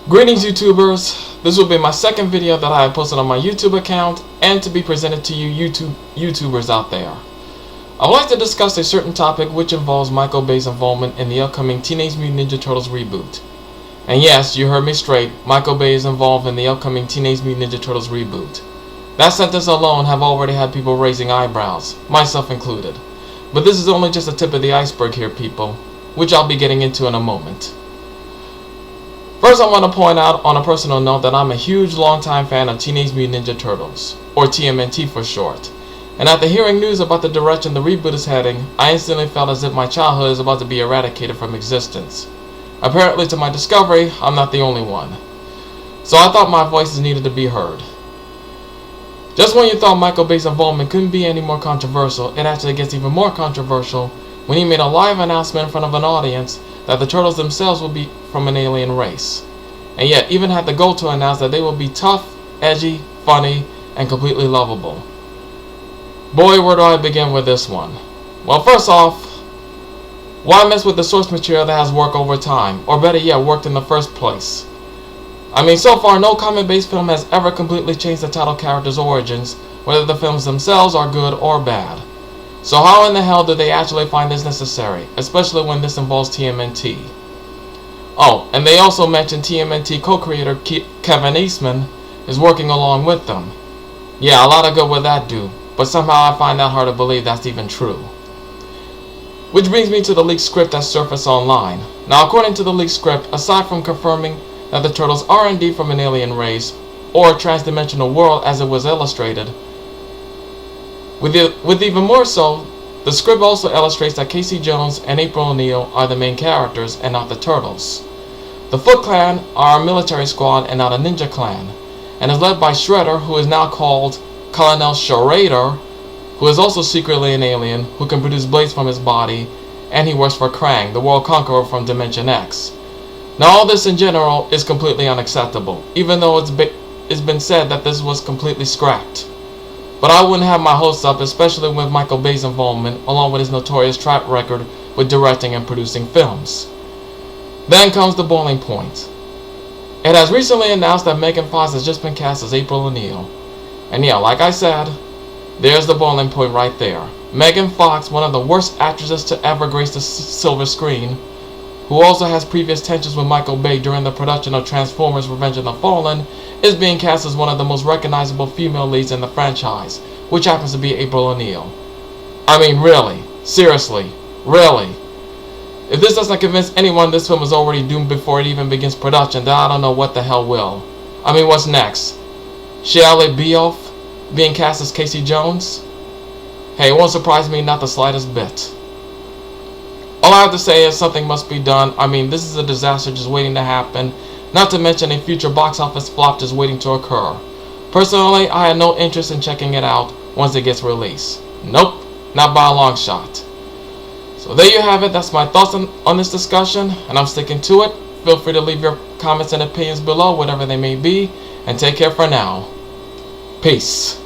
Greetings YouTubers, this will be my second video that I have posted on my YouTube account and to be presented to you YouTubers out there. I would like to discuss a certain topic which involves Michael Bay's involvement in the upcoming Teenage Mutant Ninja Turtles reboot. And yes, you heard me straight, Michael Bay is involved in the upcoming Teenage Mutant Ninja Turtles reboot. That sentence alone have already had people raising eyebrows, myself included. But this is only just the tip of the iceberg here, people, which I'll be getting into in a moment. First, I want to point out on a personal note that I'm a huge longtime fan of Teenage Mutant Ninja Turtles, or TMNT for short. And after hearing news about the direction the reboot is heading, I instantly felt as if my childhood is about to be eradicated from existence. Apparently, to my discovery, I'm not the only one. So I thought my voices needed to be heard. Just when you thought Michael Bay's involvement couldn't be any more controversial, it actually gets even more controversial when he made a live announcement in front of an audience that the Turtles themselves will be from an alien race, and yet even had the goal to announce that they will be tough, edgy, funny, and completely lovable. Boy, where do I begin with this one? Well, first off, why mess with the source material that has worked over time, or better yet, worked in the first place? I mean, so far no comic-based film has ever completely changed the title character's origins, whether the films themselves are good or bad. So how in the hell did they actually find this necessary, especially when this involves TMNT? Oh, and they also mentioned TMNT co-creator Kevin Eastman is working along with them. Yeah, a lot of good with that dude, but somehow I find that hard to believe that's even true. Which brings me to the leaked script that surfaced online. Now, according to the leaked script, aside from confirming that the Turtles are indeed from an alien race, or a trans-dimensional world as it was illustrated, with even more so, the script also illustrates that Casey Jones and April O'Neil are the main characters and not the Turtles. The Foot Clan are a military squad and not a ninja clan, and is led by Shredder, who is now called Colonel Schrader, who is also secretly an alien who can produce blades from his body, and he works for Krang, the World Conqueror from Dimension X. Now all this in general is completely unacceptable, even though it's been said that this was completely scrapped. But I wouldn't have my hopes up, especially with Michael Bay's involvement, along with his notorious track record with directing and producing films. Then comes the boiling point. It has recently announced that Megan Fox has just been cast as April O'Neil. And yeah, like I said, there's the boiling point right there. Megan Fox, one of the worst actresses to ever grace the silver screen, who also has previous tensions with Michael Bay during the production of Transformers Revenge of the Fallen, is being cast as one of the most recognizable female leads in the franchise, which happens to be April O'Neil. I mean, really? Seriously? Really? If this doesn't convince anyone this film is already doomed before it even begins production, then I don't know what the hell will. I mean, what's next? Shia LaBeouf being cast as Casey Jones? Hey, it won't surprise me not the slightest bit. All I have to say is something must be done. I mean, this is a disaster just waiting to happen, not to mention a future box office flop just waiting to occur. Personally, I had no interest in checking it out once it gets released. Nope, not by a long shot. So there you have it, that's my thoughts on this discussion, and I'm sticking to it. Feel free to leave your comments and opinions below, whatever they may be, and take care for now. Peace.